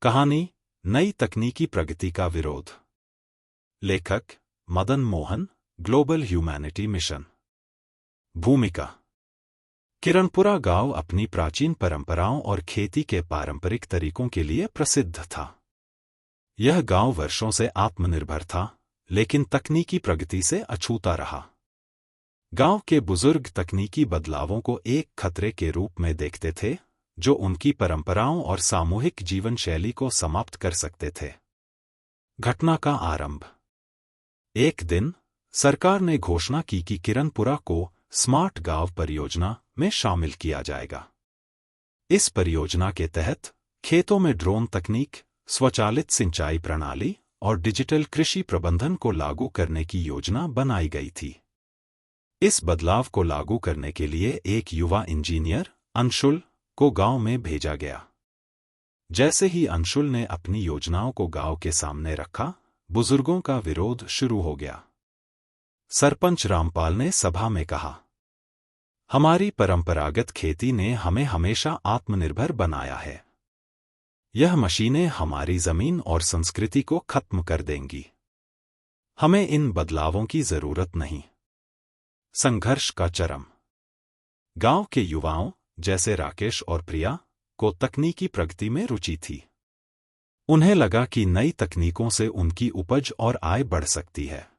कहानी नई तकनीकी प्रगति का विरोध। लेखक Madan Mohan, global humanity mission. भूमिका। किरणपुरा गांव अपनी प्राचीन परंपराओं और खेती के पारंपरिक तरीकों के लिए प्रसिद्ध था। यह गांव वर्षों से आत्मनिर्भर था, लेकिन तकनीकी प्रगति से अछूता रहा। गांव के बुजुर्ग तकनीकी बदलावों को एक खतरे के रूप में देखते थे, जो उनकी परंपराओं और सामूहिक जीवन शैली को समाप्त कर सकते थे। घटना का आरंभ। एक दिन सरकार ने घोषणा की कि किरणपुरा को स्मार्ट गांव परियोजना में शामिल किया जाएगा। इस परियोजना के तहत खेतों में ड्रोन तकनीक, स्वचालित सिंचाई प्रणाली और डिजिटल कृषि प्रबंधन को लागू करने की योजना बनाई गई थी। इस बदलाव को लागू करने के लिए एक युवा इंजीनियर अंशुल को गांव में भेजा गया। जैसे ही अंशुल ने अपनी योजनाओं को गांव के सामने रखा, बुजुर्गों का विरोध शुरू हो गया। सरपंच रामपाल ने सभा में कहा, हमारी परंपरागत खेती ने हमें हमेशा आत्मनिर्भर बनाया है। यह मशीनें हमारी जमीन और संस्कृति को खत्म कर देंगी। हमें इन बदलावों की जरूरत नहीं। संघर्ष का चरम। गांव के युवाओं जैसे राकेश और प्रिया को तकनीकी प्रगति में रुचि थी। उन्हें लगा कि नई तकनीकों से उनकी उपज और आय बढ़ सकती है।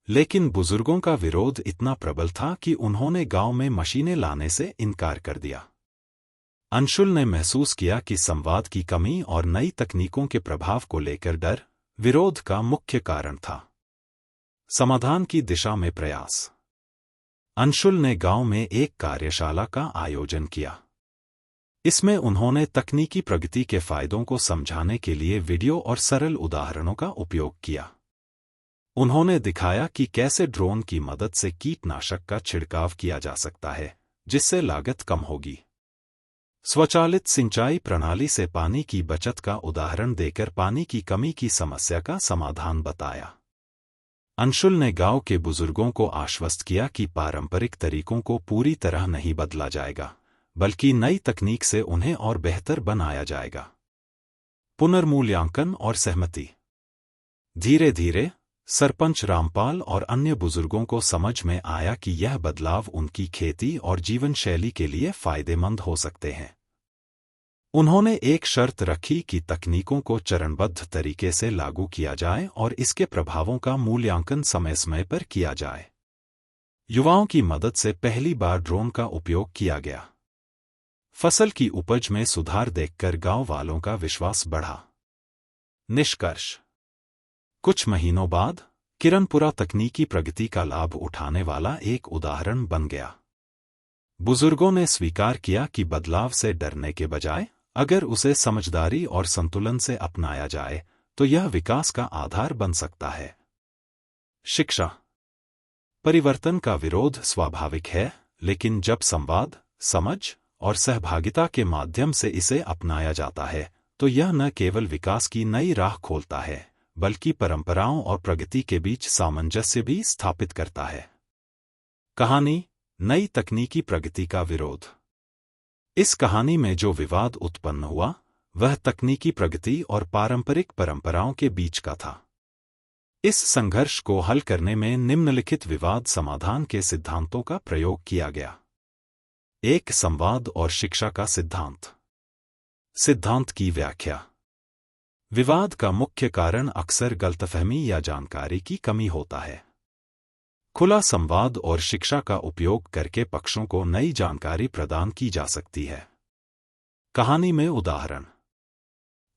लेकिन बुजुर्गों का विरोध इतना प्रबल था कि उन्होंने गांव में मशीनें लाने से इनकार कर दिया। अंशुल ने महसूस किया कि संवाद की कमी और नई तकनीकों के प्रभाव को लेकर डर विरोध का मुख्य कारण था। समाधान की दिशा में प्रयास। अंशुल ने गांव में एक कार्यशाला का आयोजन किया। इसमें उन्होंने तकनीकी प्रगति के फायदों को समझाने के लिए वीडियो और सरल उदाहरणों का उपयोग किया। उन्होंने दिखाया कि कैसे ड्रोन की मदद से कीटनाशक का छिड़काव किया जा सकता है, जिससे लागत कम होगी। स्वचालित सिंचाई प्रणाली से पानी की बचत का उदाहरण देकर पानी की कमी की समस्या का समाधान बताया। अंशुल ने गांव के बुजुर्गों को आश्वस्त किया कि पारंपरिक तरीकों को पूरी तरह नहीं बदला जाएगा, बल्कि नई तकनीक से उन्हें और बेहतर बनाया जाएगा। पुनर्मूल्यांकन और सहमति। धीरे धीरे सरपंच रामपाल और अन्य बुजुर्गों को समझ में आया कि यह बदलाव उनकी खेती और जीवन शैली के लिए फायदेमंद हो सकते हैं। उन्होंने एक शर्त रखी कि तकनीकों को चरणबद्ध तरीके से लागू किया जाए और इसके प्रभावों का मूल्यांकन समय समय पर किया जाए। युवाओं की मदद से पहली बार ड्रोन का उपयोग किया गया। फसल की उपज में सुधार देखकर गांव वालों का विश्वास बढ़ा। निष्कर्ष। कुछ महीनों बाद किरणपुरा तकनीकी प्रगति का लाभ उठाने वाला एक उदाहरण बन गया। बुजुर्गों ने स्वीकार किया कि बदलाव से डरने के बजाय अगर उसे समझदारी और संतुलन से अपनाया जाए तो यह विकास का आधार बन सकता है। शिक्षा। परिवर्तन का विरोध स्वाभाविक है, लेकिन जब संवाद, समझ और सहभागिता के माध्यम से इसे अपनाया जाता है तो यह न केवल विकास की नई राह खोलता है, बल्कि परंपराओं और प्रगति के बीच सामंजस्य भी स्थापित करता है। कहानी नई तकनीकी प्रगति का विरोध। इस कहानी में जो विवाद उत्पन्न हुआ वह तकनीकी प्रगति और पारंपरिक परंपराओं के बीच का था। इस संघर्ष को हल करने में निम्नलिखित विवाद समाधान के सिद्धांतों का प्रयोग किया गया। एक, संवाद और शिक्षा का सिद्धांत। सिद्धांत की व्याख्या। विवाद का मुख्य कारण अक्सर गलतफहमी या जानकारी की कमी होता है। खुला संवाद और शिक्षा का उपयोग करके पक्षों को नई जानकारी प्रदान की जा सकती है। कहानी में उदाहरण।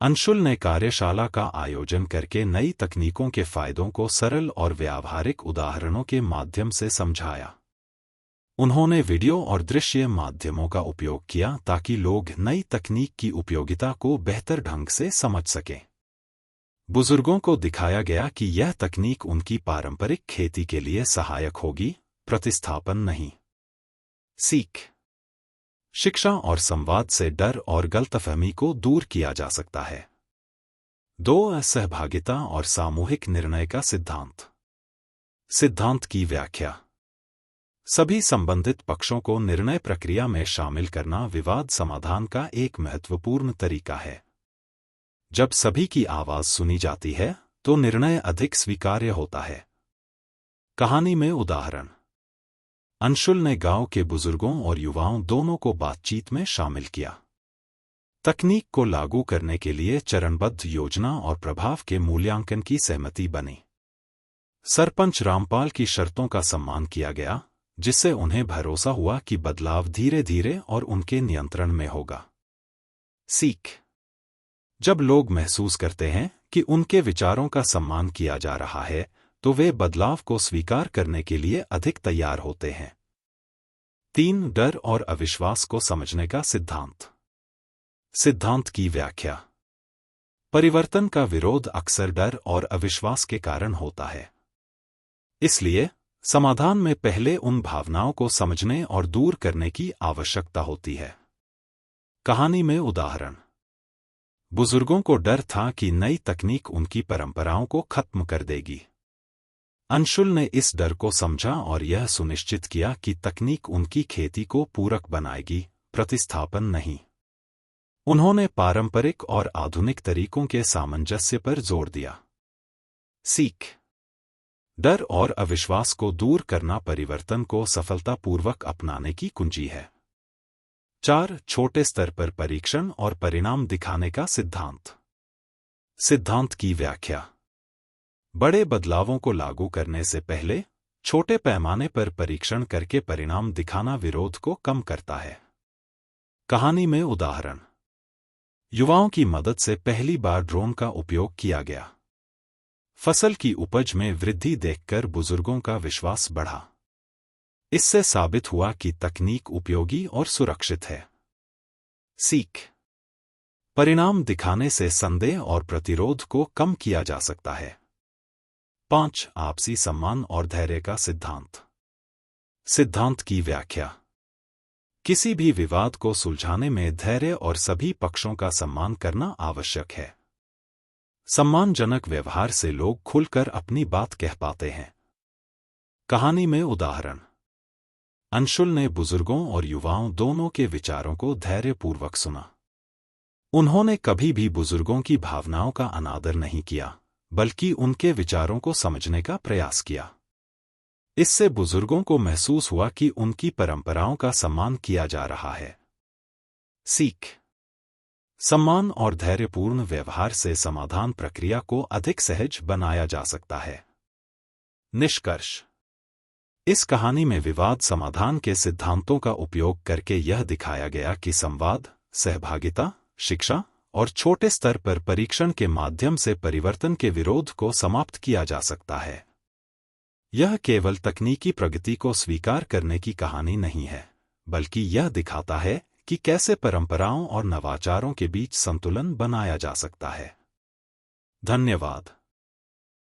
अंशुल ने कार्यशाला का आयोजन करके नई तकनीकों के फायदों को सरल और व्यावहारिक उदाहरणों के माध्यम से समझाया। उन्होंने वीडियो और दृश्य माध्यमों का उपयोग किया ताकि लोग नई तकनीक की उपयोगिता को बेहतर ढंग से समझ सकें। बुजुर्गों को दिखाया गया कि यह तकनीक उनकी पारंपरिक खेती के लिए सहायक होगी, प्रतिस्थापन नहीं। सीख। शिक्षा और संवाद से डर और गलतफहमी को दूर किया जा सकता है। 2, सहभागिता और सामूहिक निर्णय का सिद्धांत। सिद्धांत की व्याख्या। सभी संबंधित पक्षों को निर्णय प्रक्रिया में शामिल करना विवाद समाधान का एक महत्वपूर्ण तरीका है। जब सभी की आवाज सुनी जाती है तो निर्णय अधिक स्वीकार्य होता है। कहानी में उदाहरण। अंशुल ने गांव के बुजुर्गों और युवाओं दोनों को बातचीत में शामिल किया। तकनीक को लागू करने के लिए चरणबद्ध योजना और प्रभाव के मूल्यांकन की सहमति बनी। सरपंच रामपाल की शर्तों का सम्मान किया गया, जिससे उन्हें भरोसा हुआ कि बदलाव धीरे धीरे और उनके नियंत्रण में होगा। सीख। जब लोग महसूस करते हैं कि उनके विचारों का सम्मान किया जा रहा है, तो वे बदलाव को स्वीकार करने के लिए अधिक तैयार होते हैं। 3. डर और अविश्वास को समझने का सिद्धांत। सिद्धांत की व्याख्या। परिवर्तन का विरोध अक्सर डर और अविश्वास के कारण होता है। इसलिए समाधान में पहले उन भावनाओं को समझने और दूर करने की आवश्यकता होती है। कहानी में उदाहरण। बुजुर्गों को डर था कि नई तकनीक उनकी परंपराओं को खत्म कर देगी। अंशुल ने इस डर को समझा और यह सुनिश्चित किया कि तकनीक उनकी खेती को पूरक बनाएगी, प्रतिस्थापन नहीं। उन्होंने पारंपरिक और आधुनिक तरीकों के सामंजस्य पर जोर दिया। सीख। डर और अविश्वास को दूर करना परिवर्तन को सफलतापूर्वक अपनाने की कुंजी है। 4. छोटे स्तर पर परीक्षण और परिणाम दिखाने का सिद्धांत। सिद्धांत की व्याख्या। बड़े बदलावों को लागू करने से पहले छोटे पैमाने पर परीक्षण करके परिणाम दिखाना विरोध को कम करता है। कहानी में उदाहरण। युवाओं की मदद से पहली बार ड्रोन का उपयोग किया गया। फसल की उपज में वृद्धि देखकर बुजुर्गों का विश्वास बढ़ा। इससे साबित हुआ कि तकनीक उपयोगी और सुरक्षित है। सीख। परिणाम दिखाने से संदेह और प्रतिरोध को कम किया जा सकता है। 5. आपसी सम्मान और धैर्य का सिद्धांत। सिद्धांत की व्याख्या। किसी भी विवाद को सुलझाने में धैर्य और सभी पक्षों का सम्मान करना आवश्यक है। सम्मानजनक व्यवहार से लोग खुलकर अपनी बात कह पाते हैं। कहानी में उदाहरण। अंशुल ने बुजुर्गों और युवाओं दोनों के विचारों को धैर्यपूर्वक सुना। उन्होंने कभी भी बुजुर्गों की भावनाओं का अनादर नहीं किया, बल्कि उनके विचारों को समझने का प्रयास किया। इससे बुजुर्गों को महसूस हुआ कि उनकी परंपराओं का सम्मान किया जा रहा है। सीख। सम्मान और धैर्यपूर्ण व्यवहार से समाधान प्रक्रिया को अधिक सहज बनाया जा सकता है। निष्कर्ष। इस कहानी में विवाद समाधान के सिद्धांतों का उपयोग करके यह दिखाया गया कि संवाद, सहभागिता, शिक्षा और छोटे स्तर पर परीक्षण के माध्यम से परिवर्तन के विरोध को समाप्त किया जा सकता है। यह केवल तकनीकी प्रगति को स्वीकार करने की कहानी नहीं है, बल्कि यह दिखाता है कि कैसे परंपराओं और नवाचारों के बीच संतुलन बनाया जा सकता है। धन्यवाद।